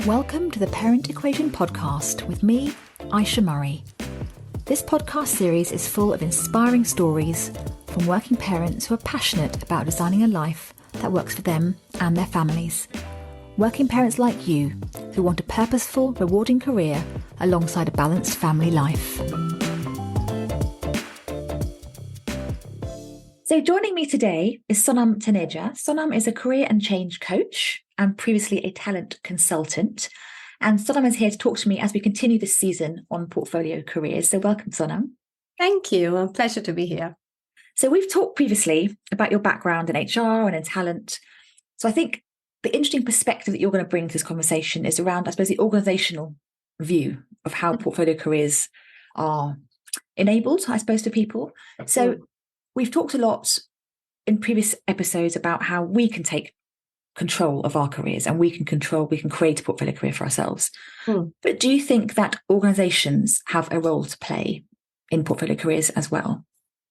Welcome to the Parent Equation podcast with me, Aisha Murray. This podcast series is full of inspiring stories from working parents who are passionate about designing a life that works for them and their families. Working parents like you who want a purposeful, rewarding career alongside a balanced family life. So joining me today is Sonam Taneja. Sonam is a career and change coach and previously a talent consultant. And Sonam is here to talk to me as we continue this season on portfolio careers. So welcome, Sonam. Thank you. A pleasure to be here. So we've talked previously about your background in HR and in talent. So I think the interesting perspective that you're going to bring to this conversation is around, I suppose, the organizational view of how portfolio careers are enabled, I suppose, to people. So we've talked a lot in previous episodes about how we can take control of our careers and we can create a portfolio career for ourselves. But do you think that organizations have a role to play in portfolio careers as well?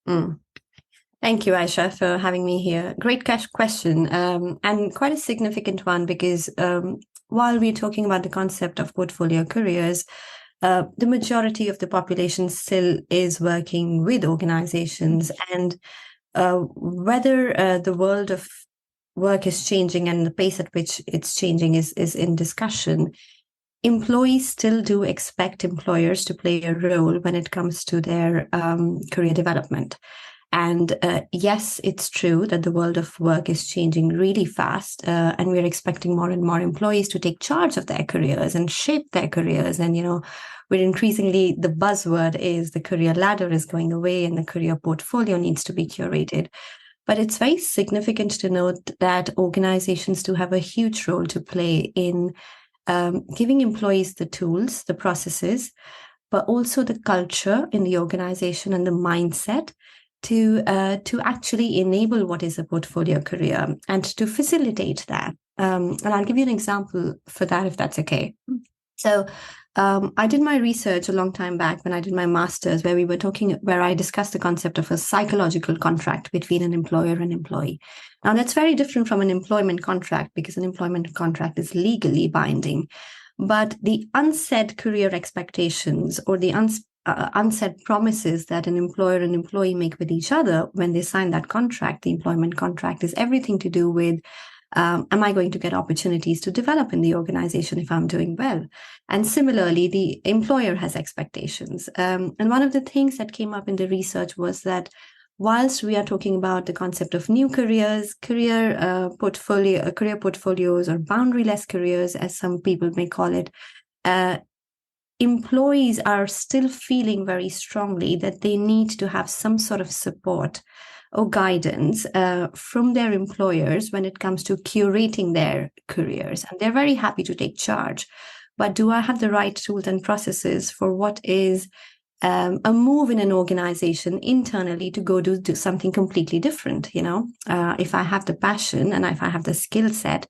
Thank you, Aisha, for having me here. Great question, and quite a significant one, because while we're talking about the concept of portfolio careers, the majority of the population still is working with organizations, and whether the world of work is changing and the pace at which it's changing is in discussion. Employees still do expect employers to play a role when it comes to their career development. And yes, it's true that the world of work is changing really fast, and we're expecting more and more employees to take charge of their careers and shape their careers. And, we're increasingly, the buzzword is the career ladder is going away and the career portfolio needs to be curated. But it's very significant to note that organizations do have a huge role to play in giving employees the tools, the processes, but also the culture in the organization and the mindset to actually enable what is a portfolio career and to facilitate that. And I'll give you an example for that, if that's okay. So I did my research a long time back when I did my master's, where I discussed the concept of a psychological contract between an employer and employee. Now, that's very different from an employment contract, because an employment contract is legally binding. But the unsaid career expectations or the unsaid promises that an employer and employee make with each other when they sign that contract, the employment contract, is everything to do with, am I going to get opportunities to develop in the organization if I'm doing well? And similarly, the employer has expectations. And one of the things that came up in the research was that whilst we are talking about the concept of new careers, career portfolios, or boundaryless careers, as some people may call it, employees are still feeling very strongly that they need to have some sort of support or guidance from their employers when it comes to curating their careers. And they're very happy to take charge. But do I have the right tools and processes for what is a move in an organization internally to go do something completely different? If I have the passion and if I have the skill set,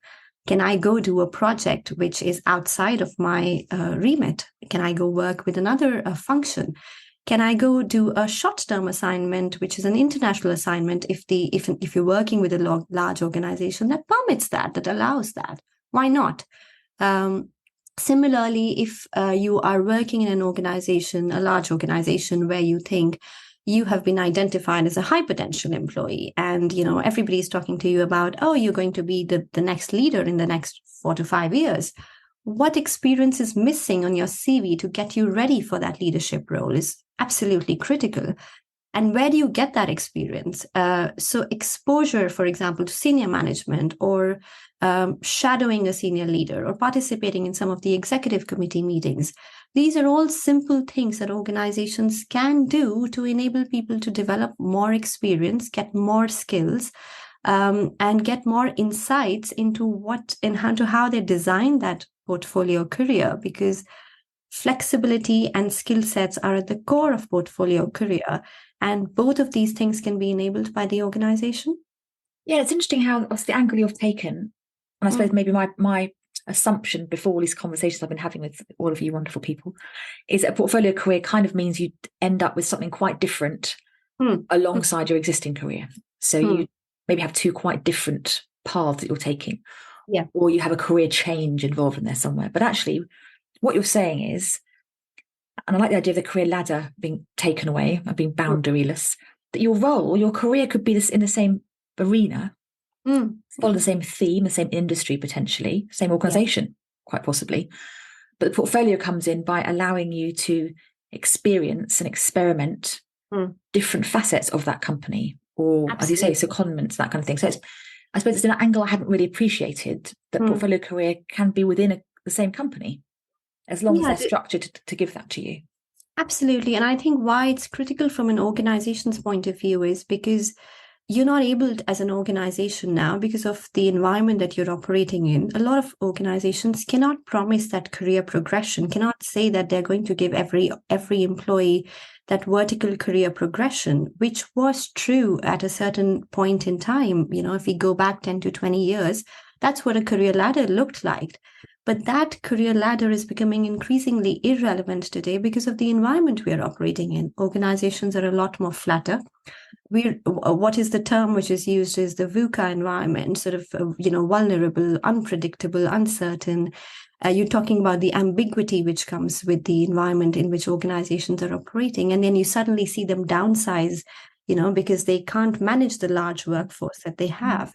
can I go do a project which is outside of my remit? Can I go work with another function? Can I go do a short-term assignment, which is an international assignment, if you're working with a large organization that permits that allows that? Why not? Similarly, if you are working in an organization, a large organization, where you think you have been identified as a high potential employee, and everybody's talking to you about, you're going to be the next leader in the next 4 to 5 years. What experience is missing on your CV to get you ready for that leadership role is absolutely critical. And where do you get that experience? So exposure, for example, to senior management, or shadowing a senior leader, or participating in some of the executive committee meetings. These are all simple things that organizations can do to enable people to develop more experience, get more skills, and get more insights into how they design that portfolio career, because flexibility and skill sets are at the core of portfolio career, and both of these things can be enabled by the organization. Yeah, it's interesting how that's the angle you've taken. And I suppose maybe my assumption before all these conversations I've been having with all of you wonderful people is that a portfolio career kind of means you end up with something quite different alongside your existing career. So you maybe have two quite different paths that you're taking. Yeah. or you have a career change involved in there somewhere. But actually, what you're saying is, and I like the idea of the career ladder being taken away and being boundaryless, that your role, your career could be this in the same arena, follow the same theme, the same industry potentially, same organization, quite possibly. But the portfolio comes in by allowing you to experience and experiment different facets of that company, or as you say, secondments, that kind of thing. So I suppose it's an angle I haven't really appreciated, that portfolio career can be within the same company, as long as they're structured to give that to you. Absolutely. And I think why it's critical from an organization's point of view is because you're not able to, as an organization now, because of the environment that you're operating in, a lot of organizations cannot promise that career progression, cannot say that they're going to give every employee that vertical career progression, which was true at a certain point in time. If we go back 10 to 20 years, that's what a career ladder looked like. But that career ladder is becoming increasingly irrelevant today because of the environment we are operating in. Organizations are a lot more flatter. What is the term which is used is the VUCA environment, sort of, vulnerable, unpredictable, uncertain. You're talking about the ambiguity which comes with the environment in which organizations are operating. And then you suddenly see them downsize, because they can't manage the large workforce that they have.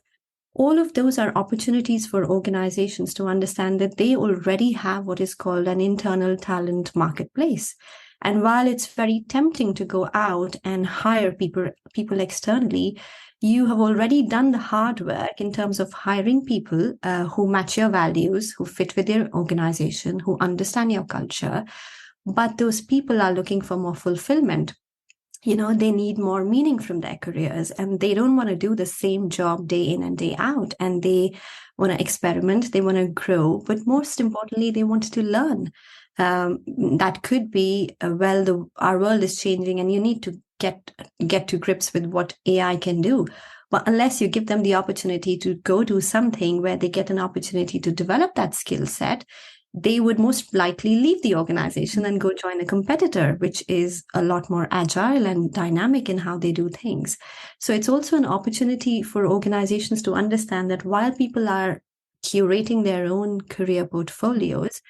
All of those are opportunities for organizations to understand that they already have what is called an internal talent marketplace. And while it's very tempting to go out and hire people externally, you have already done the hard work in terms of hiring people who match your values, who fit with your organization, who understand your culture. But those people are looking for more fulfillment. They need more meaning from their careers, and they don't want to do the same job day in and day out. And they want to experiment, they want to grow, but most importantly, they want to learn. That could be, our world is changing and you need to get to grips with what AI can do. But unless you give them the opportunity to go do something where they get an opportunity to develop that skill set, they would most likely leave the organization and go join a competitor, which is a lot more agile and dynamic in how they do things. So it's also an opportunity for organizations to understand that while people are curating their own career portfolios,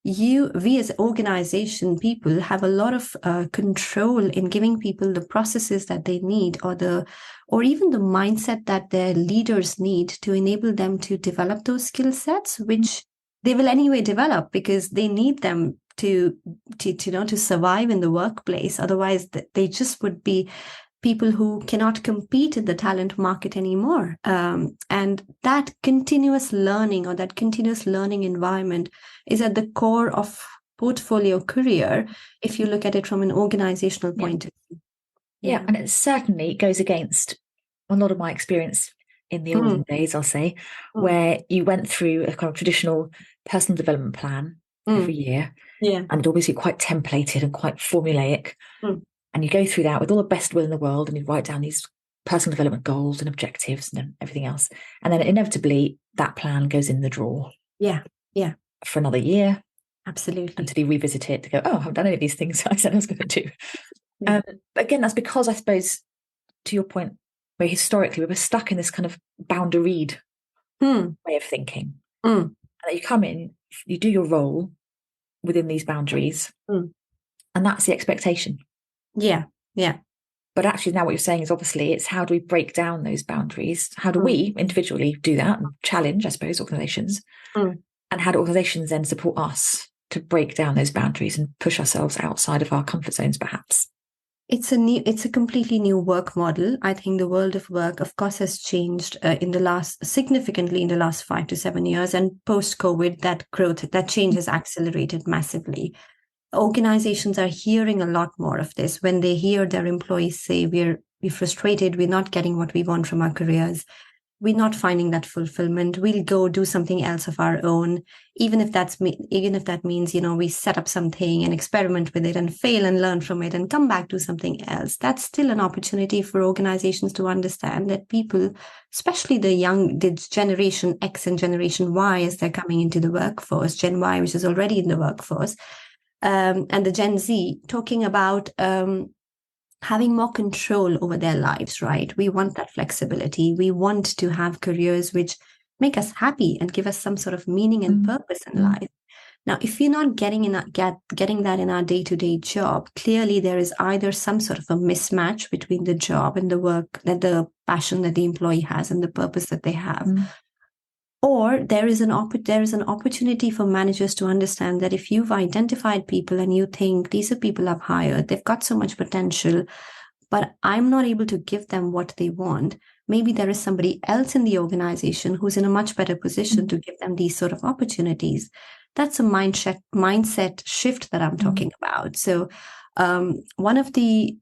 we as organization people have a lot of control in giving people the processes that they need, or even the mindset that their leaders need to enable them to develop those skill sets, which they will anyway develop because they need them to survive in the workplace. Otherwise, they just would be people who cannot compete in the talent market anymore. And that continuous learning, or that continuous learning environment, is at the core of portfolio career, if you look at it from an organizational point of view. Yeah, and it certainly goes against a lot of my experience in the olden days, I'll say, where you went through a kind of traditional personal development plan every year. Yeah. And obviously quite templated and quite formulaic. And you go through that with all the best will in the world, and you write down these personal development goals and objectives and everything else. And then inevitably that plan goes in the drawer. Yeah. Yeah. For another year. Absolutely. Until you revisit it to go, oh, I haven't done any of these things I said I was going to do. Again, that's because, I suppose, to your point, where historically we were stuck in this kind of boundaried way of thinking. And that you come in, you do your role within these boundaries, and that's the expectation. Yeah. But actually now what you're saying is, obviously, it's how do we break down those boundaries? How do we individually do that and challenge, I suppose, organizations? And how do organizations then support us to break down those boundaries and push ourselves outside of our comfort zones, perhaps? It's a completely new work model. I think the world of work, of course, has changed significantly in the last 5 to 7 years. And post-COVID, that change has accelerated massively. Organizations are hearing a lot more of this when they hear their employees say, we're frustrated, we're not getting what we want from our careers, we're not finding that fulfillment, we'll go do something else of our own, even if that means we set up something and experiment with it and fail and learn from it and come back to something else. That's still an opportunity for organizations to understand that people, especially the generation X and generation Y, as they're coming into the workforce, Gen Y, which is already in the workforce, and the Gen Z, talking about having more control over their lives, right? We want that flexibility. We want to have careers which make us happy and give us some sort of meaning and purpose in life. Now, if we're not getting that in our day-to-day job, clearly there is either some sort of a mismatch between the job and the work, that the passion that the employee has and the purpose that they have. Or there is an opportunity for managers to understand that if you've identified people and you think these are people I've hired, they've got so much potential, but I'm not able to give them what they want. Maybe there is somebody else in the organization who's in a much better position to give them these sort of opportunities. That's a mindset shift that I'm talking about. So one of the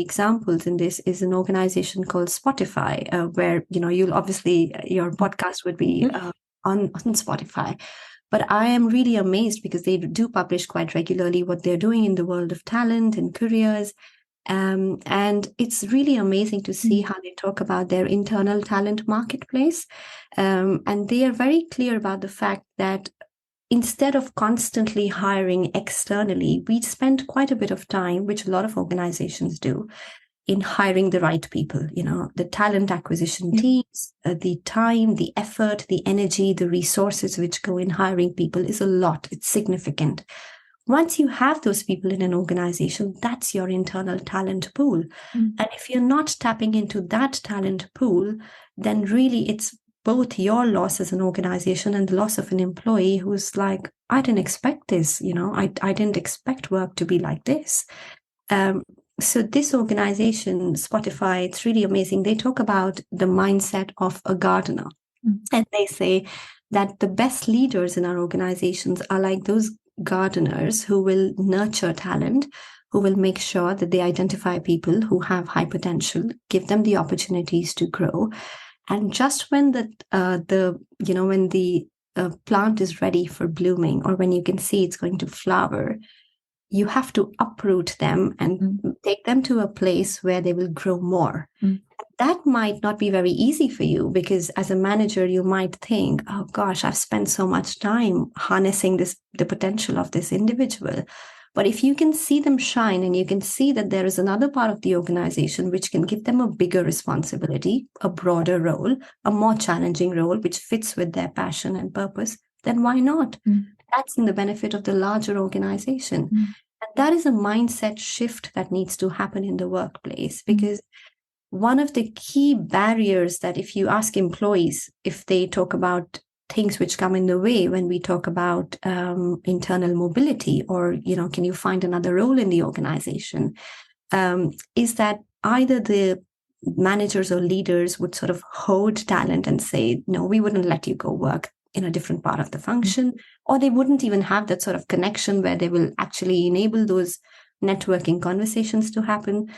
examples in this is an organization called Spotify, where you'll obviously your podcast would be on Spotify. But I am really amazed because they do publish quite regularly what they're doing in the world of talent and careers. And it's really amazing to see how they talk about their internal talent marketplace. And they are very clear about the fact that instead of constantly hiring externally, we spend quite a bit of time, which a lot of organizations do, in hiring the right people. The talent acquisition teams, the time, the effort, the energy, the resources which go in hiring people is a lot. It's significant. Once you have those people in an organization, that's your internal talent pool. And if you're not tapping into that talent pool, then really it's both your loss as an organization and the loss of an employee who's like, I didn't expect this, I didn't expect work to be like this. So this organization, Spotify, it's really amazing. They talk about the mindset of a gardener. And they say that the best leaders in our organizations are like those gardeners who will nurture talent, who will make sure that they identify people who have high potential, give them the opportunities to grow. And just when the plant is ready for blooming, or when you can see it's going to flower, you have to uproot them and take them to a place where they will grow more. That might not be very easy for you, because as a manager, you might think, oh gosh, I've spent so much time harnessing the potential of this individual. But if you can see them shine and you can see that there is another part of the organization which can give them a bigger responsibility, a broader role, a more challenging role, which fits with their passion and purpose, then why not? That's in the benefit of the larger organization. And that is a mindset shift that needs to happen in the workplace, because one of the key barriers that if you ask employees, if they talk about things which come in the way when we talk about internal mobility, or, can you find another role in the organization, is that either the managers or leaders would sort of hoard talent and say, no, we wouldn't let you go work in a different part of the function, or they wouldn't even have that sort of connection where they will actually enable those networking conversations to happen.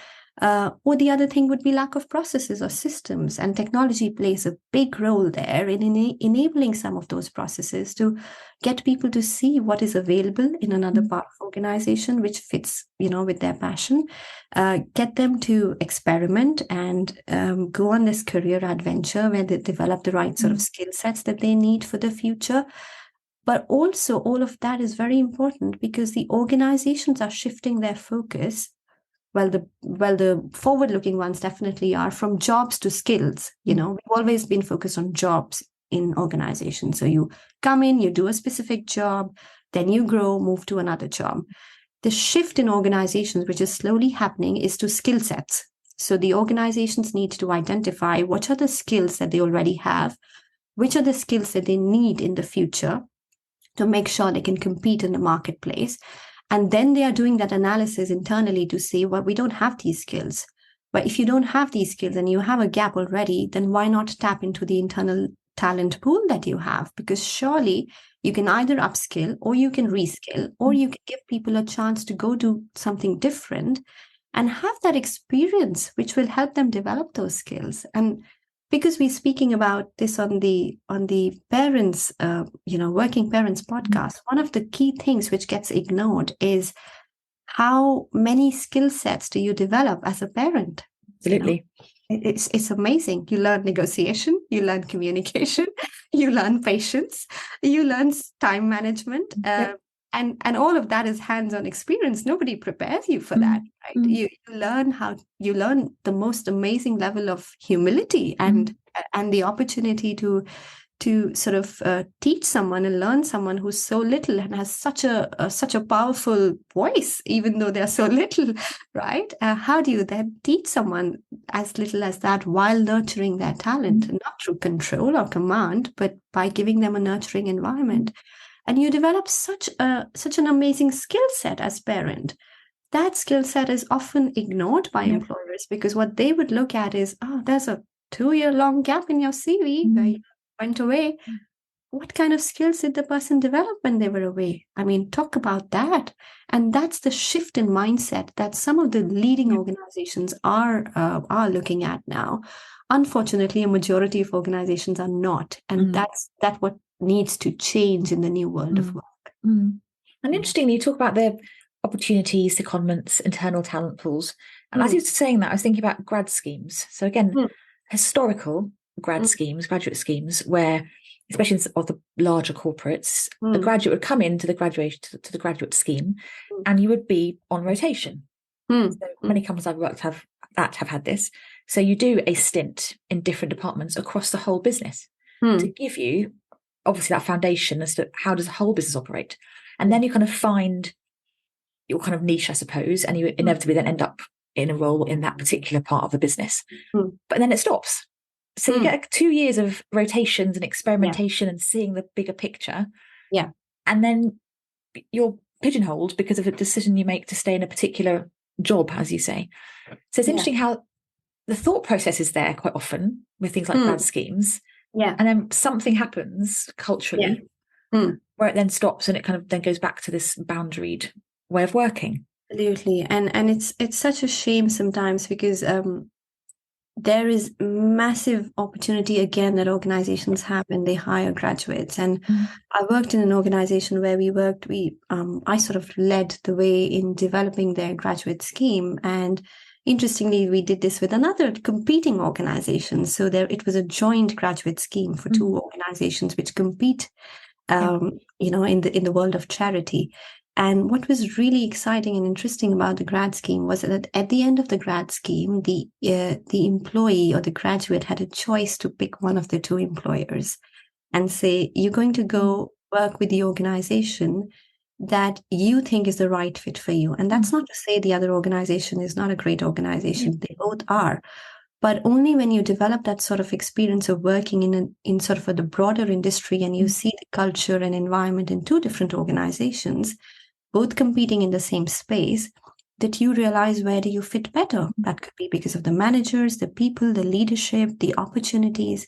Or the other thing would be lack of processes or systems, and technology plays a big role there in enabling some of those processes to get people to see what is available in another part of organization which fits, with their passion, get them to experiment and go on this career adventure where they develop the right sort of skill sets that they need for the future. But also all of that is very important because the organizations are shifting their focus. Well, the forward-looking ones definitely are, from jobs to skills. We've always been focused on jobs in organizations. So you come in, you do a specific job, then you grow, move to another job. The shift in organizations, which is slowly happening, is to skill sets. So the organizations need to identify what are the skills that they already have, which are the skills that they need in the future to make sure they can compete in the marketplace. And then they are doing that analysis internally to say, well, we don't have these skills. But if you don't have these skills and you have a gap already, then why not tap into the internal talent pool that you have? Because surely you can either upskill or you can reskill, or you can give people a chance to go do something different and have that experience, which will help them develop those skills. And because we're speaking about this on the parents, working parents podcast, one of the key things which gets ignored is how many skill sets do you develop as a parent? Absolutely. It's amazing. You learn negotiation, you learn communication, you learn patience, you learn time management. And all of that is hands-on experience. Nobody prepares you for that, right? You learn the most amazing level of humility and the opportunity to to sort of teach someone and learn someone who's so little and has such a powerful voice, even though they're so little, right? How do you then teach someone as little as that while nurturing their talent, not through control or command, but by giving them a nurturing environment? And you develop such an amazing skill set as parent. That skill set is often ignored by employers, because what they would look at is, oh, there's a 2-year long gap in your CV where you went away. What kind of skills did the person develop when they were away? I mean, talk about that. And that's the shift in mindset that some of the leading organizations are looking at now. Unfortunately, a majority of organizations are not. And that's what needs to change in the new world of work. And interestingly, you talk about the opportunities, secondments, internal talent pools. And as you were saying that, I was thinking about grad schemes. So again, historical grad schemes, graduate schemes, where, especially of the larger corporates, a graduate would come into the graduate scheme, and you would be on rotation. So many companies I've worked have had this. So you do a stint in different departments across the whole business to give you, obviously, that foundation as to how does the whole business operate. And then you kind of find your kind of niche, I suppose, and you inevitably then end up in a role in that particular part of the business. But then it stops. So you get 2 years of rotations and experimentation and seeing the bigger picture. Yeah. And then you're pigeonholed because of a decision you make to stay in a particular job, as you say. So it's interesting how the thought process is there quite often with things like grad schemes. Yeah. And then something happens culturally where it then stops, and it kind of then goes back to this boundaried way of working. Absolutely. And it's such a shame sometimes, because there is massive opportunity again that organizations have when they hire graduates. And I worked in an organization where I sort of led the way in developing their graduate scheme. And interestingly, we did this with another competing organization. So it was a joint graduate scheme for two organizations which compete, in the world of charity. And what was really exciting and interesting about the grad scheme was that at the end of the grad scheme, the employee or the graduate had a choice to pick one of the two employers and say, you're going to go work with the organization that you think is the right fit for you. And that's not to say the other organization is not a great organization. They both are. But only when you develop that sort of experience of working in sort of the broader industry, and you see the culture and environment in two different organizations, both competing in the same space, that you realize where do you fit better. That could be because of the managers, the people, the leadership, the opportunities.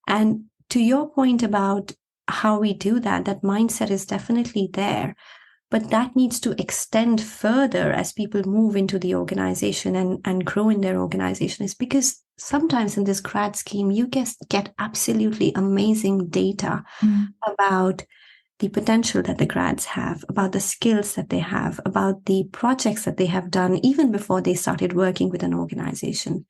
And to your point about how we do that mindset is definitely there. But that needs to extend further as people move into the organization and grow in their organization, is because sometimes in this grad scheme, you get absolutely amazing data about the potential that the grads have, about the skills that they have, about the projects that they have done even before they started working with an organization.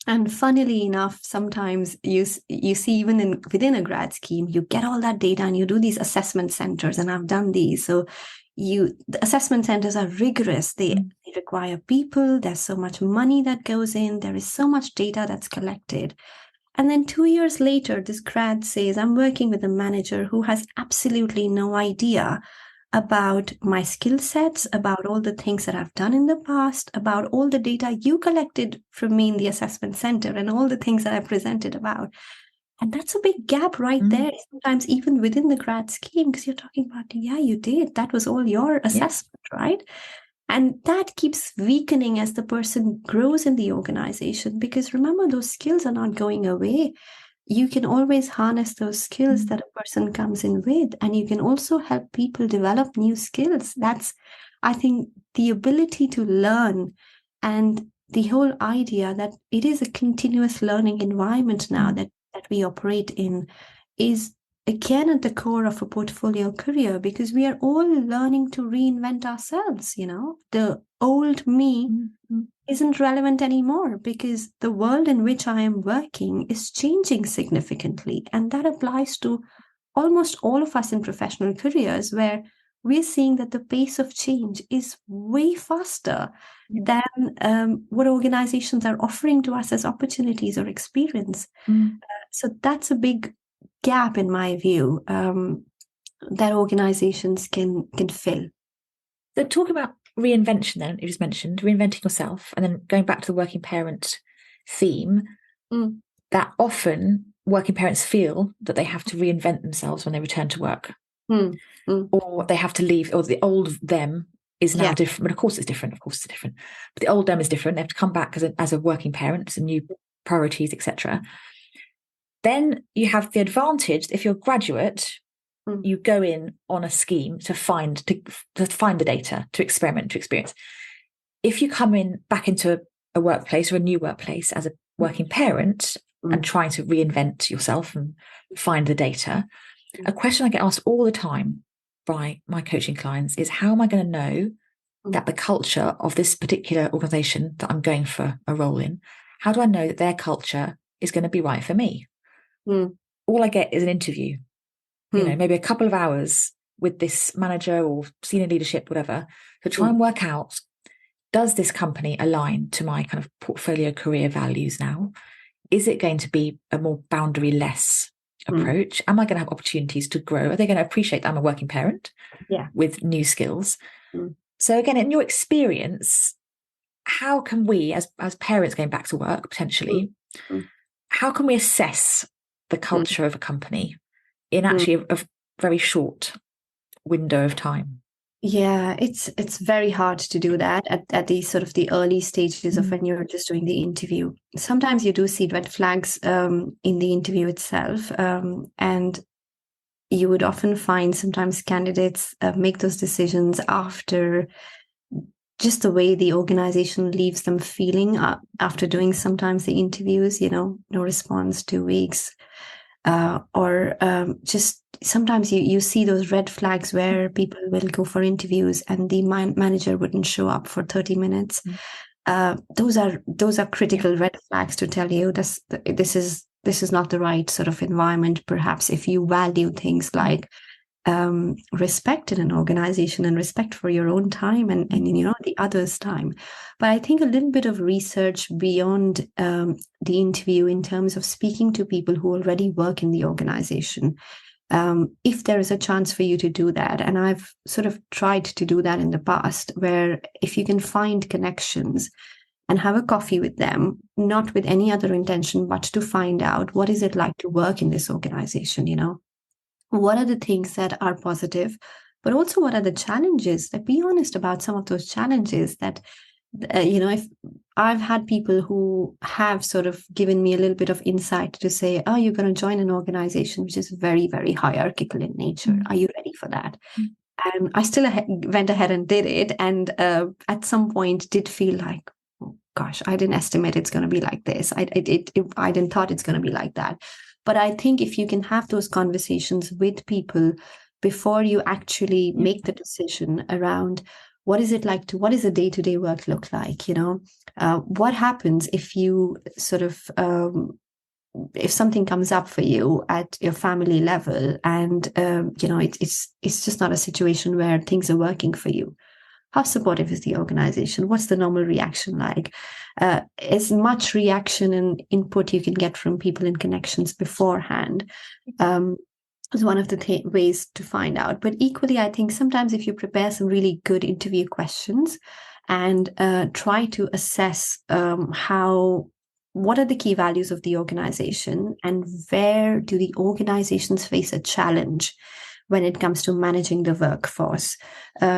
And funnily enough, sometimes you see even within a grad scheme, you get all that data and you do these assessment centers, and I've done these. So the assessment centers are rigorous. They require people. There's so much money that goes in. There is so much data that's collected. And then 2 years later, this grad says, I'm working with a manager who has absolutely no idea about my skill sets, about all the things that I've done in the past, about all the data you collected from me in the assessment center, and all the things that I presented about. And that's a big gap right there, sometimes even within the grad scheme, because you're talking about, yeah, you did. That was all your assessment, right? And that keeps weakening as the person grows in the organization, because remember, those skills are not going away. You can always harness those skills that a person comes in with, and you can also help people develop new skills. That's, I think, the ability to learn, and the whole idea that it is a continuous learning environment now that we operate in is again at the core of a portfolio career, because we are all learning to reinvent ourselves. The old me isn't relevant anymore, because the world in which I am working is changing significantly. And that applies to almost all of us in professional careers, where we're seeing that the pace of change is way faster than what organizations are offering to us as opportunities or experience. So that's a big gap, in my view, that organizations can fill. So talking about reinvention, then you just mentioned reinventing yourself, and then going back to the working parent theme, that often working parents feel that they have to reinvent themselves when they return to work, or they have to leave, or the old them is now different. But of course it's different. Of course it's different. But the old them is different. They have to come back as a working parent, some new priorities, etc. Then you have the advantage, if you're a graduate, you go in on a scheme to find the data, to experiment, to experience. If you come in back into a workplace or a new workplace as a working parent and trying to reinvent yourself and find the data, a question I get asked all the time by my coaching clients is, how am I going to know that the culture of this particular organization that I'm going for a role in, how do I know that their culture is going to be right for me? All I get is an interview, maybe a couple of hours with this manager or senior leadership, whatever, to try and work out, does this company align to my kind of portfolio career values now? Is it going to be a more boundary-less approach? Am I going to have opportunities to grow? Are they going to appreciate that I'm a working parent with new skills? So again, in your experience, how can we, as parents going back to work, potentially, how can we assess the culture of a company in actually a very short window of time? Yeah, it's very hard to do that at the sort of the early stages of when you're just doing the interview. Sometimes you do see red flags in the interview itself, and you would often find sometimes candidates make those decisions after just the way the organization leaves them feeling after doing sometimes the interviews, no response, 2 weeks. Or just sometimes you see those red flags where people will go for interviews and the manager wouldn't show up for 30 minutes. Those are critical red flags to tell you this is not the right sort of environment, perhaps, if you value things like respect in an organization and respect for your own time and the others' time. But I think a little bit of research beyond the interview in terms of speaking to people who already work in the organization, if there is a chance for you to do that, and I've sort of tried to do that in the past, where if you can find connections and have a coffee with them, not with any other intention, but to find out what is it like to work in this organization, what are the things that are positive, but also what are the challenges? Be honest about some of those challenges that, if I've had people who have sort of given me a little bit of insight to say, oh, you're going to join an organization which is very, very hierarchical in nature. Are you ready for that? And I still went ahead and did it. And at some point did feel like, oh, gosh, I didn't estimate it's going to be like this. I didn't thought it's going to be like that. But I think if you can have those conversations with people before you actually make the decision around what is it like what is the day-to-day work look like, what happens if you sort of, if something comes up for you at your family level and, it's just not a situation where things are working for you. How supportive is the organization? What's the normal reaction like? As much reaction and input you can get from people and connections beforehand is one of the ways to find out. But equally, I think sometimes if you prepare some really good interview questions and try to assess what are the key values of the organization and where do the organizations face a challenge when it comes to managing the workforce.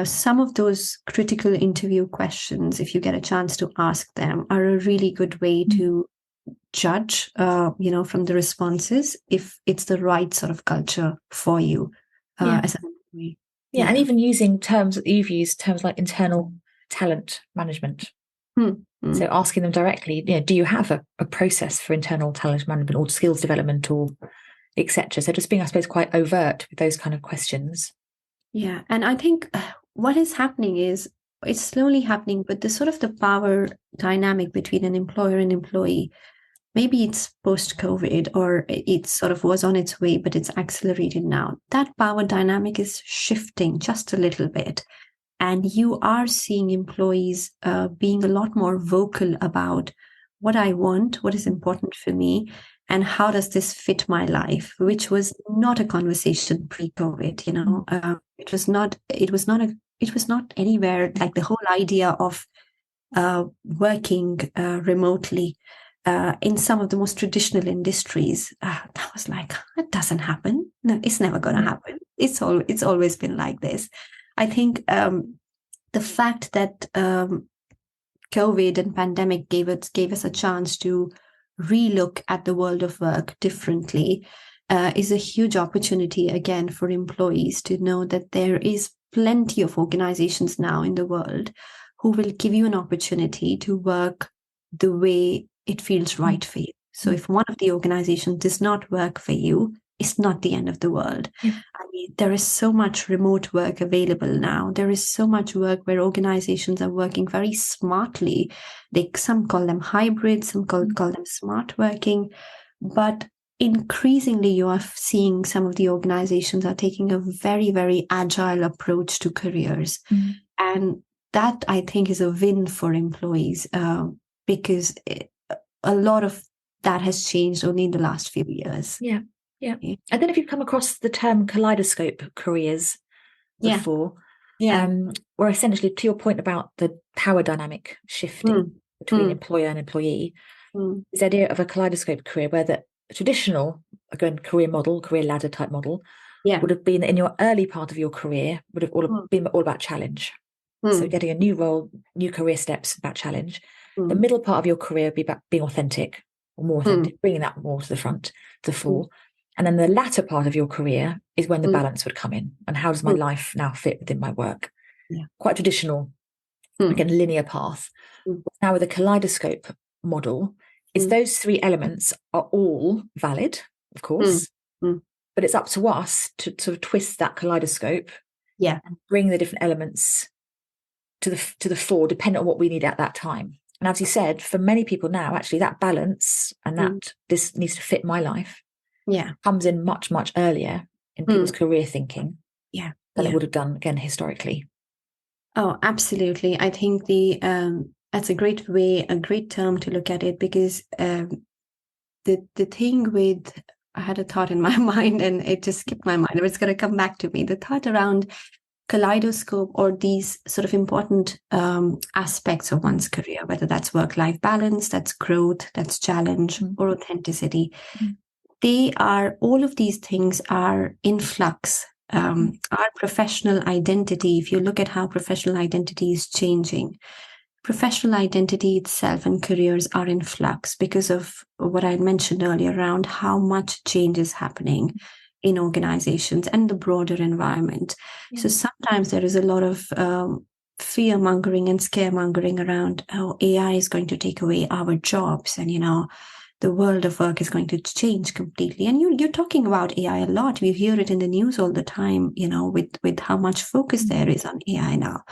Some of those critical interview questions, if you get a chance to ask them, are a really good way to judge, from the responses, if it's the right sort of culture for you as an employee. Yeah, and even using terms that you've used, terms like internal talent management. So asking them directly, do you have a process for internal talent management or skills development or etc.? So just being, I suppose, quite overt with those kind of questions. Yeah, and I think what is happening is it's slowly happening, but the sort of the power dynamic between an employer and employee maybe it's post-COVID or it sort of was on its way, but it's accelerated now. That power dynamic is shifting just a little bit. And you are seeing employees being a lot more vocal about what I want, what is important for me, and how does this fit my life, which was not a conversation pre-COVID. It was not. It was not a. It was not anywhere like the whole idea of working remotely in some of the most traditional industries. That was like, that doesn't happen. No, it's never going to happen. It's always been like this. I think the fact that COVID and pandemic gave us a chance to relook at the world of work differently is a huge opportunity again for employees to know that there is plenty of organizations now in the world who will give you an opportunity to work the way it feels right for you. So if one of the organizations does not work for you, it's not the end of the world. Yeah. I mean, there is so much remote work available now. There is so much work where organizations are working very smartly. Some call them hybrid, some call them smart working. But increasingly, you are seeing some of the organizations are taking a very, very agile approach to careers. And that, I think, is a win for employees because a lot of that has changed only in the last few years. Yeah. I don't know if you've come across the term kaleidoscope careers before. Where essentially, to your point about the power dynamic shifting between employer and employee, this idea of a kaleidoscope career where the traditional, again, career ladder type model would have been in your early part of your career, would have been all about challenge. So getting a new role, new career steps, about challenge. The middle part of your career would be about being authentic or more authentic, bringing that more to the front, to the fore. And then the latter part of your career is when the balance would come in. And how does my life now fit within my work? Quite traditional, again, linear path. Now with a kaleidoscope model, it's those three elements are all valid, of course, but it's up to us to sort of twist that kaleidoscope and bring the different elements to the fore, depending on what we need at that time. And as you said, for many people now, actually that balance and that this needs to fit my life comes in much, much earlier in people's career thinking than it would have done, again, historically. Oh, absolutely. I think that's a great term to look at it, because the thing with, I had a thought in my mind and it just skipped my mind, but it's going to come back to me. The thought around kaleidoscope, or these sort of important aspects of one's career, whether that's work-life balance, that's growth, that's challenge, or authenticity. All of these things are in flux. Our professional identity, if you look at how professional identity is changing, professional identity itself and careers are in flux because of what I mentioned earlier around how much change is happening in organizations and the broader environment. So sometimes there is a lot of fear mongering and scaremongering around how AI is going to take away our jobs, and the world of work is going to change completely. And you're talking about AI a lot. We hear it in the news all the time, with how much focus there is on AI now.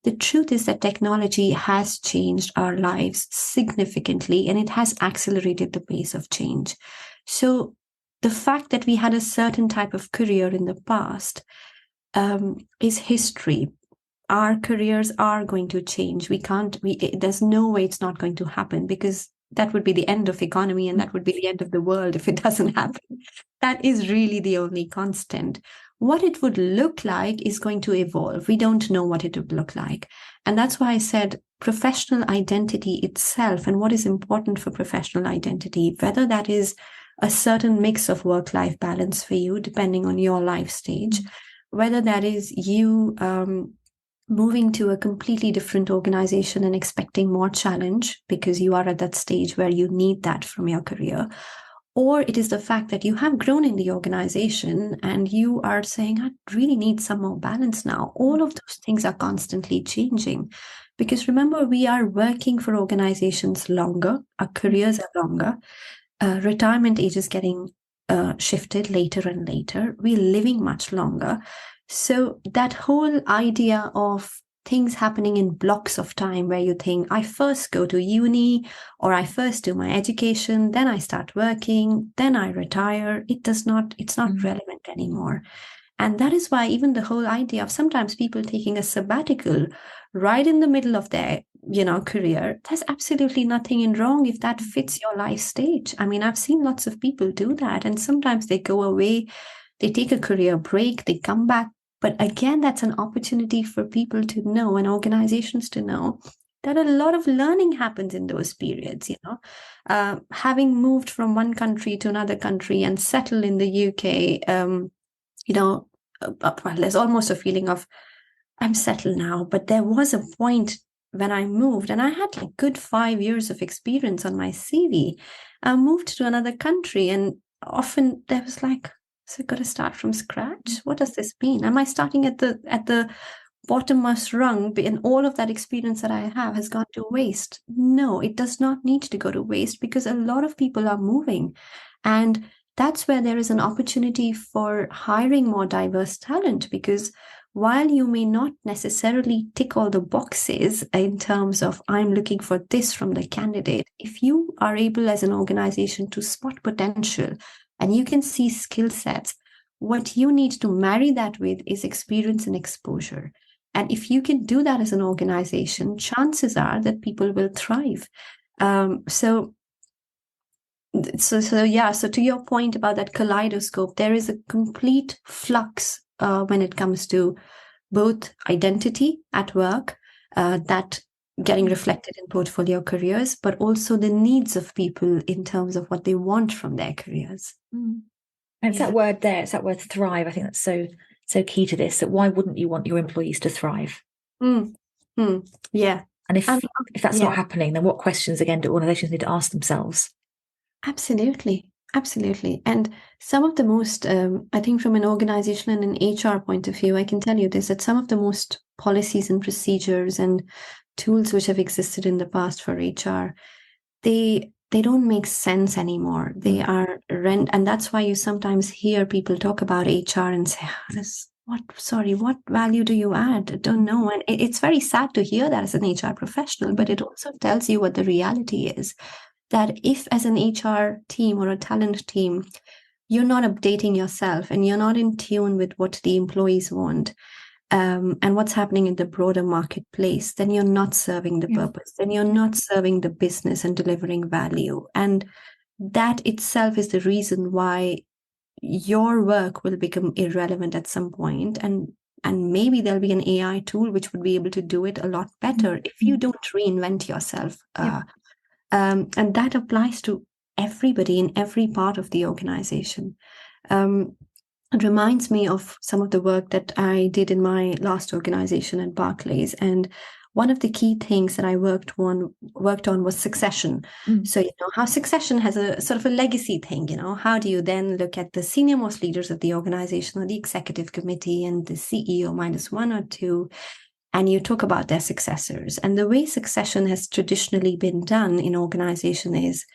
The truth is that technology has changed our lives significantly, and it has accelerated the pace of change. So the fact that we had a certain type of career in the past is history. Our careers are going to change. There's no way it's not going to happen, because that would be the end of economy, and that would be the end of the world if it doesn't happen. That is really the only constant. What it would look like is going to evolve. We don't know what it would look like. And that's why I said professional identity itself, and what is important for professional identity, whether that is a certain mix of work-life balance for you, depending on your life stage, whether that is you moving to a completely different organization and expecting more challenge because you are at that stage where you need that from your career, or it is the fact that you have grown in the organization and you are saying, I really need some more balance now. All of those things are constantly changing, because remember, we are working for organizations longer, our careers are longer, retirement age is getting shifted later and later, we're living much longer. So that whole idea of things happening in blocks of time where you think, I first go to uni, or I first do my education, then I start working, then I retire. It's not relevant anymore. And that is why even the whole idea of sometimes people taking a sabbatical right in the middle of their, career, there's absolutely nothing wrong if that fits your life stage. I mean, I've seen lots of people do that, and sometimes they go away, they take a career break, they come back. But again, that's an opportunity for people to know and organizations to know that a lot of learning happens in those periods. Having moved from one country to another country and settled in the UK, well, there's almost a feeling of I'm settled now, but there was a point when I moved and I had like good 5 years of experience on my CV. I moved to another country, and often there was like, so I got to start from scratch. What does this mean? Am I starting at the bottommost rung, and all of that experience that I have has gone to waste? No, it does not need to go to waste, because a lot of people are moving, and that's where there is an opportunity for hiring more diverse talent. Because while you may not necessarily tick all the boxes in terms of I'm looking for this from the candidate, if you are able as an organization to spot potential and you can see skill sets, what you need to marry that with is experience and exposure. And if you can do that as an organization, chances are that people will thrive. So to your point about that kaleidoscope, there is a complete flux when it comes to both identity at work, that getting reflected in portfolio careers, but also the needs of people in terms of what they want from their careers. And it's that word there, it's that word thrive. I think that's so key to this, that why wouldn't you want your employees to thrive? Yeah. And if that's not happening, then what questions again do organizations need to ask themselves? Absolutely. And some of the most, I think from an organization and an HR point of view, I can tell you this, that some of the most policies and procedures and tools which have existed in the past for HR, they don't make sense anymore. They are and that's why you sometimes hear people talk about HR and say, what value do you add? I don't know. And it's very sad to hear that as an HR professional, but it also tells you what the reality is. That if as an HR team or a talent team, you're not updating yourself and you're not in tune with what the employees want, and what's happening in the broader marketplace, then you're not serving the purpose, then you're not serving the business and delivering value. And that itself is the reason why your work will become irrelevant at some point. And maybe there'll be an AI tool which would be able to do it a lot better if you don't reinvent yourself. And that applies to everybody in every part of the organization. It reminds me of some of the work that I did in my last organization at Barclays. And one of the key things that I worked on was succession. So, how succession has a sort of a legacy thing, how do you then look at the senior most leaders of the organization or the executive committee and the CEO minus one or two, and you talk about their successors. And the way succession has traditionally been done in organization is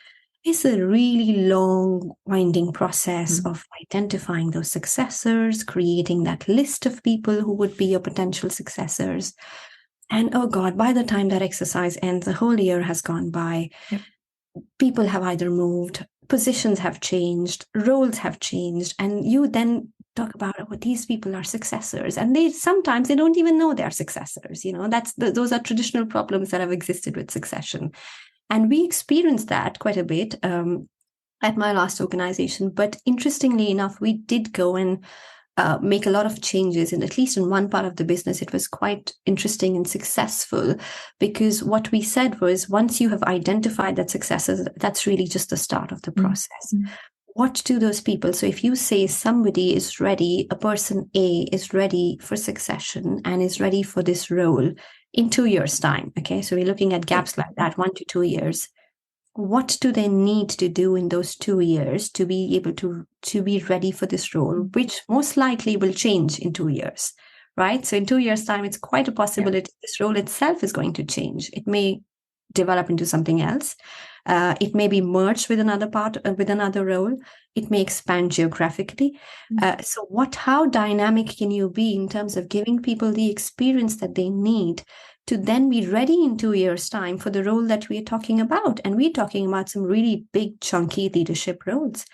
a really long, winding process of identifying those successors, creating that list of people who would be your potential successors. And oh God, by the time that exercise ends, a whole year has gone by. People have either moved, positions have changed, roles have changed, and you then talk about these people are successors, and sometimes they don't even know they're successors. Those are traditional problems that have existed with succession, and we experienced that quite a bit at my last organization. But interestingly enough, we did go and make a lot of changes, and at least in one part of the business, it was quite interesting and successful, because what we said was, once you have identified that successes, that's really just the start of the process. What do those people, so if you say somebody is ready, a person A is ready for succession and is ready for this role in 2 years' time, okay, so we're looking at gaps like that, 1 to 2 years. What do they need to do in those 2 years to be able to be ready for this role, which most likely will change in 2 years, right? So in 2 years' time, it's quite a possibility this role itself is going to change. It may develop into something else. It may be merged with another part, with another role. It may expand geographically. So how dynamic can you be in terms of giving people the experience that they need to then be ready in 2 years' time for the role that we're talking about? And we're talking about some really big, chunky leadership roles.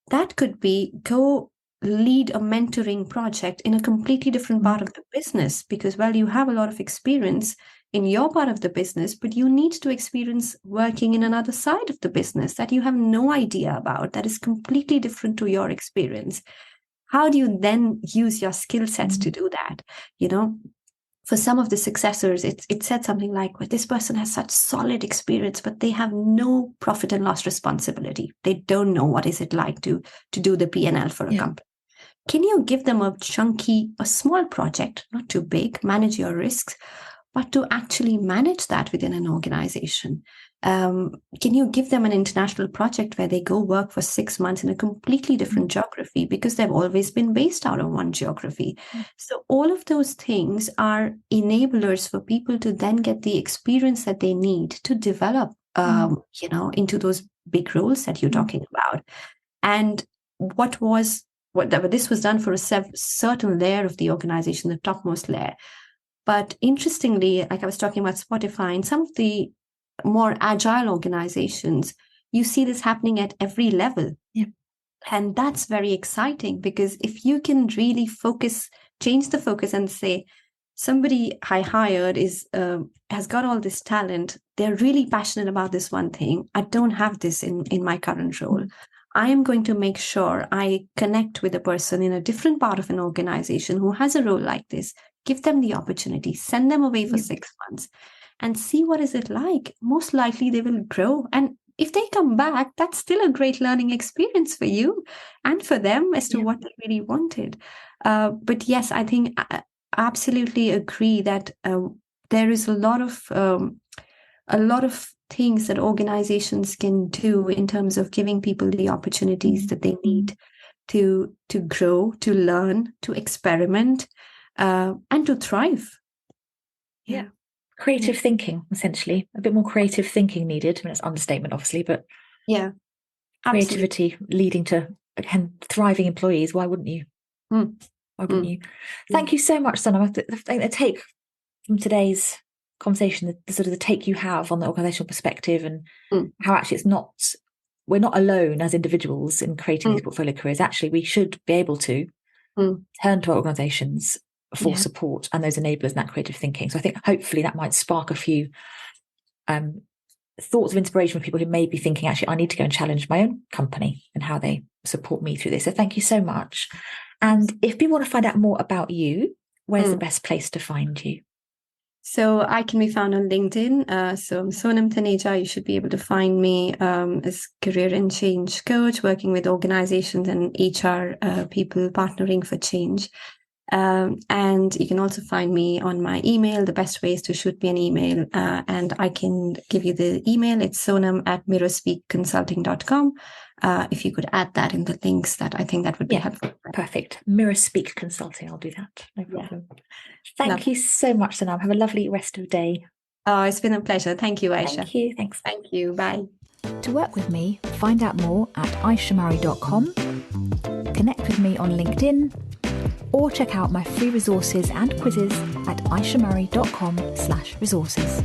That could be go lead a mentoring project in a completely different part of the business, because, well, you have a lot of experience in your part of the business, but you need to experience working in another side of the business that you have no idea about, that is completely different to your experience. How do you then use your skill sets to do that? For some of the successors, it said something like, well, this person has such solid experience, but they have no profit and loss responsibility. They don't know what is it like to do the P&L for a company. Can you give them a small project, not too big, manage your risks, but to actually manage that within an organization? Can you give them an international project where they go work for 6 months in a completely different geography, because they've always been based out of one geography? So all of those things are enablers for people to then get the experience that they need to develop, into those big roles that you're talking about. And this was done for a certain layer of the organization, the topmost layer. But interestingly, like I was talking about Spotify, and some of the more agile organizations, you see this happening at every level. And that's very exciting, because if you can really change the focus and say, somebody I hired has got all this talent, they're really passionate about this one thing. I don't have this in my current role. I am going to make sure I connect with a person in a different part of an organization who has a role like this, give them the opportunity, send them away for 6 months and see what is it like. Most likely they will grow. And if they come back, that's still a great learning experience for you and for them as to what they really wanted. But yes, I think I absolutely agree that there is a lot of things that organizations can do in terms of giving people the opportunities that they need to grow, to learn, to experiment, and to thrive. Creative thinking, essentially. A bit more creative thinking needed. I mean, it's an understatement, obviously, but creativity leading to, again, thriving employees. Why wouldn't you? Why wouldn't you? Thank you so much, Sonam. I think the take from today's conversation, the sort of the take you have on the organizational perspective, and how actually we're not alone as individuals in creating these portfolio careers. Actually, we should be able to turn to our organizations for support and those enablers and that creative thinking. So I think hopefully that might spark a few thoughts of inspiration for people who may be thinking, actually, I need to go and challenge my own company and how they support me through this. So thank you so much. And if people want to find out more about you, where's the best place to find you? So I can be found on LinkedIn. So I'm Sonam Taneja. You should be able to find me as career and change coach, working with organizations and HR people partnering for change. And you can also find me on my email. The best way is to shoot me an email, and I can give you the email. It's sonam@mirrorspeakconsulting.com. If you could add that in the links, that I think that would be helpful. Perfect. Mirror Speak Consulting. I'll do that. No problem. Thank you so much, Sonam. Have a lovely rest of the day. Oh, it's been a pleasure. Thank you, Aisha. Thank you. Thanks. Thank you. Bye. To work with me, find out more at aishamurray.com, connect with me on LinkedIn, or check out my free resources and quizzes at aishamurray.com/resources.